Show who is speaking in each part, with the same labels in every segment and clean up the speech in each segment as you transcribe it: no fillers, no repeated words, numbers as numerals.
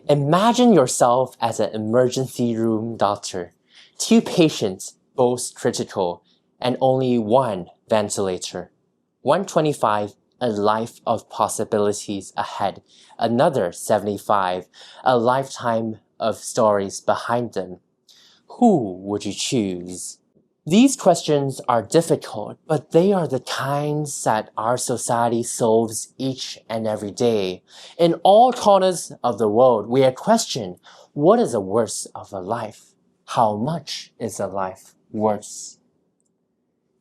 Speaker 1: Imagine yourself as an emergency room doctor. 2 patients, both critical, and only 1 ventilator. 125, a life of possibilities ahead. Another 75, a lifetime of stories behind them. Who would you choose? These questions are difficult, but they are the kinds that our society solves each and every day. In all corners of the world, we are questioned, what is the worth of a life? How much is a life worth?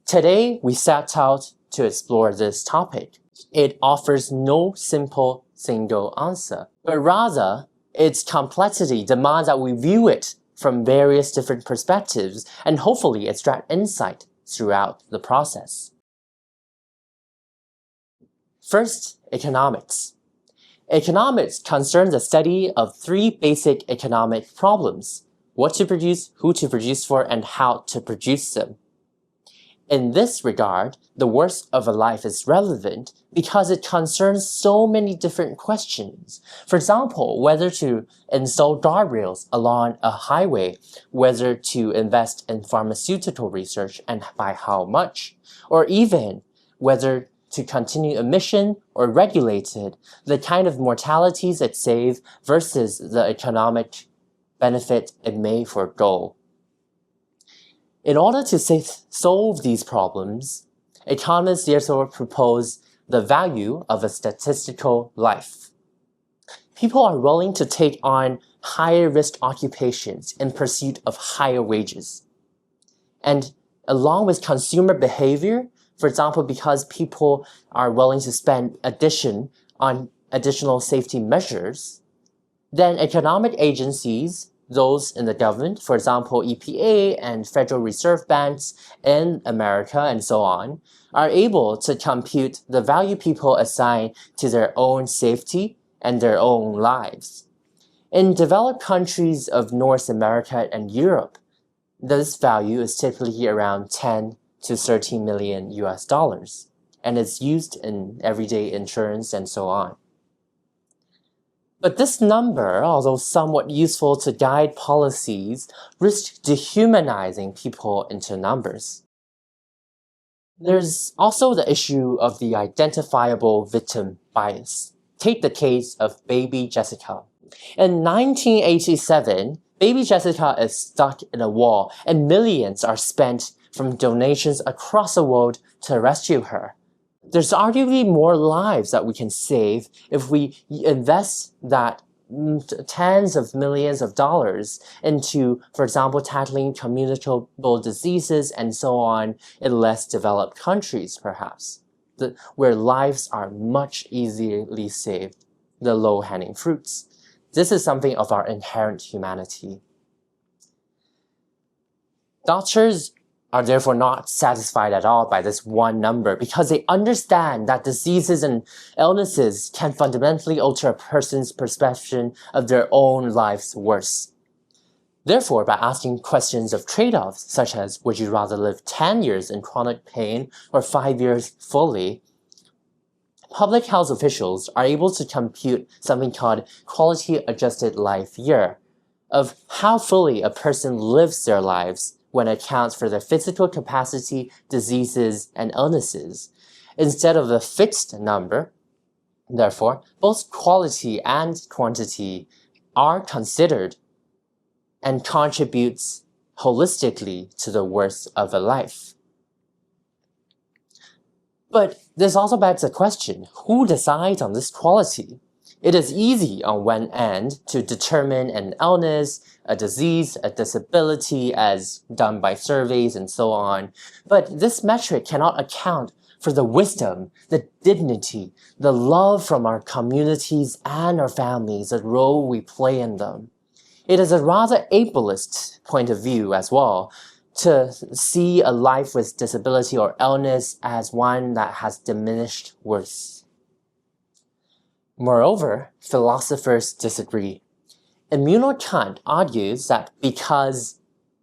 Speaker 1: Today, we set out to explore this topic. It offers no simple single answer, but rather, its complexity demands that we view it from various different perspectives and hopefully extract insight throughout the process. First, economics. Economics concerns the study of 3 basic economic problems: what to produce, who to produce for, and how to produce them. In this regard, the worth of a life is relevant because it concerns so many different questions. For example, whether to install guardrails along a highway, whether to invest in pharmaceutical research and by how much, or even whether to continue a mission or regulate it, the kind of mortalities it saves versus the economic benefit it may forego. In order to solve these problems, economists therefore propose the value of a statistical life. People are willing to take on higher risk occupations in pursuit of higher wages. And along with consumer behavior, for example, because people are willing to spend on additional safety measures, then economic agencies, those in the government, for example, EPA and Federal Reserve Banks in America and so on, are able to compute the value people assign to their own safety and their own lives. In developed countries of North America and Europe, this value is typically around 10 to 13 million US dollars, and is used in everyday insurance and so on. But this number, although somewhat useful to guide policies, risks dehumanizing people into numbers. There's also the issue of the identifiable victim bias. Take the case of baby Jessica. In 1987, baby Jessica is stuck in a wall and millions are spent from donations across the world to rescue her. There's arguably more lives that we can save if we invest that tens of millions of dollars into, for example, tackling communicable diseases and so on in less developed countries, perhaps, where lives are much easily saved, the low-hanging fruits. This is something of our inherent humanity. Doctors are therefore not satisfied at all by this one number because they understand that diseases and illnesses can fundamentally alter a person's perception of their own life's worth. Therefore, by asking questions of trade-offs, such as would you rather live 10 years in chronic pain or 5 years fully, public health officials are able to compute something called quality-adjusted life year, of how fully a person lives their lives when it accounts for their physical capacity, diseases, and illnesses, instead of a fixed number. Therefore, both quality and quantity are considered and contributes holistically to the worth of a life. But this also begs the question, who decides on this quality? It is easy on one end to determine an illness, a disease, a disability as done by surveys and so on, but this metric cannot account for the wisdom, the dignity, the love from our communities and our families, the role we play in them. It is a rather ableist point of view as well, to see a life with disability or illness as one that has diminished worth. Moreover, philosophers disagree. Immanuel Kant argues that because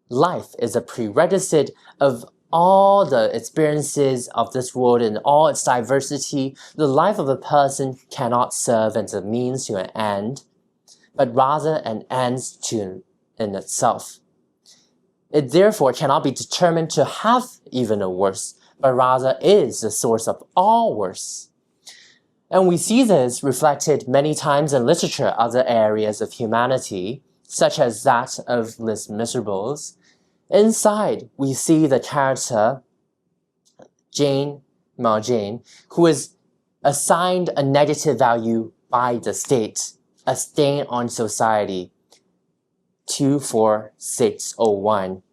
Speaker 1: life is a prerequisite of all the experiences of this world and all its diversity, the life of a person cannot serve as a means to an end, but rather an end in itself. It therefore cannot be determined to have even a worse, but rather is the source of all worse. And we see this reflected many times in literature, other areas of humanity, such as that of Les Misérables. Inside, we see the character Mao Jane, who is assigned a negative value by the state, a stain on society, 24601.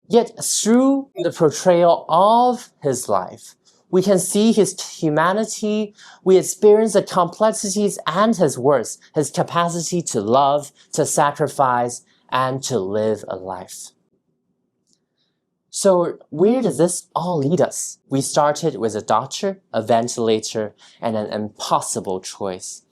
Speaker 1: Yet through the portrayal of his life, we can see his humanity, we experience the complexities and his worth, his capacity to love, to sacrifice, and to live a life. So where does this all lead us? We started with a doctor, a ventilator, and an impossible choice.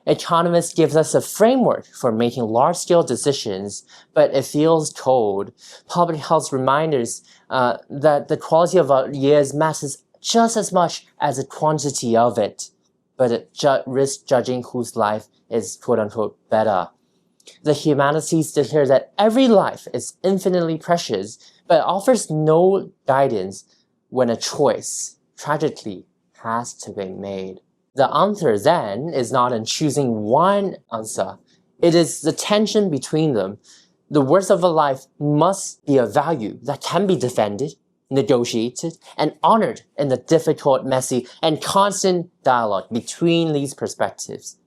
Speaker 1: Economist gives us a framework for making large-scale decisions, but it feels cold. Public health reminders that the quality of our years matters just as much as the quantity of it, but it risks judging whose life is quote-unquote better. The humanities declare that every life is infinitely precious, but offers no guidance when a choice, tragically, has to be made. The answer then is not in choosing one answer. It is the tension between them. The worth of a life must be a value that can be defended, negotiated, and honored in the difficult, messy, and constant dialogue between these perspectives.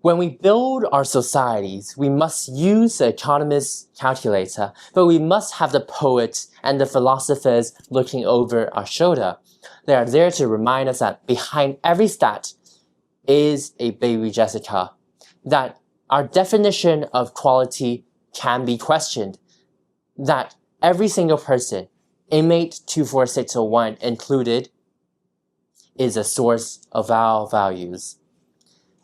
Speaker 1: When we build our societies, we must use the economist's calculator, but we must have the poets and the philosophers looking over our shoulder. They are there to remind us that behind every stat is a baby Jessica, that our definition of quality can be questioned, that every single person, inmate 24601 included, is a source of our values.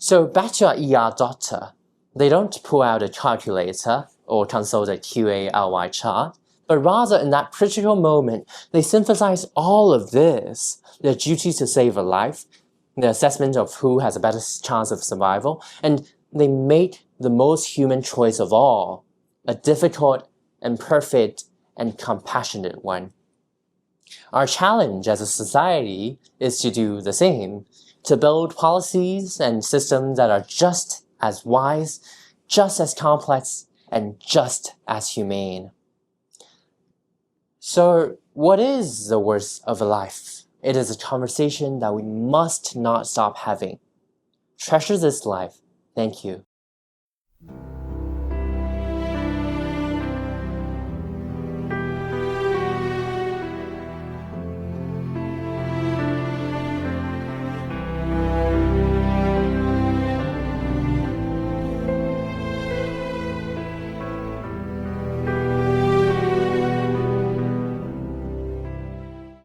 Speaker 1: So back to our ER doctor, they don't pull out a calculator or consult a QALY chart, but rather in that critical moment, they synthesize all of this, their duty to save a life, the assessment of who has a better chance of survival, and they make the most human choice of all, a difficult, imperfect, and compassionate one. Our challenge as a society is to do the same, to build policies and systems that are just as wise, just as complex, and just as humane. So, what is the worth of a life? It is a conversation that we must not stop having. Treasure this life. Thank you.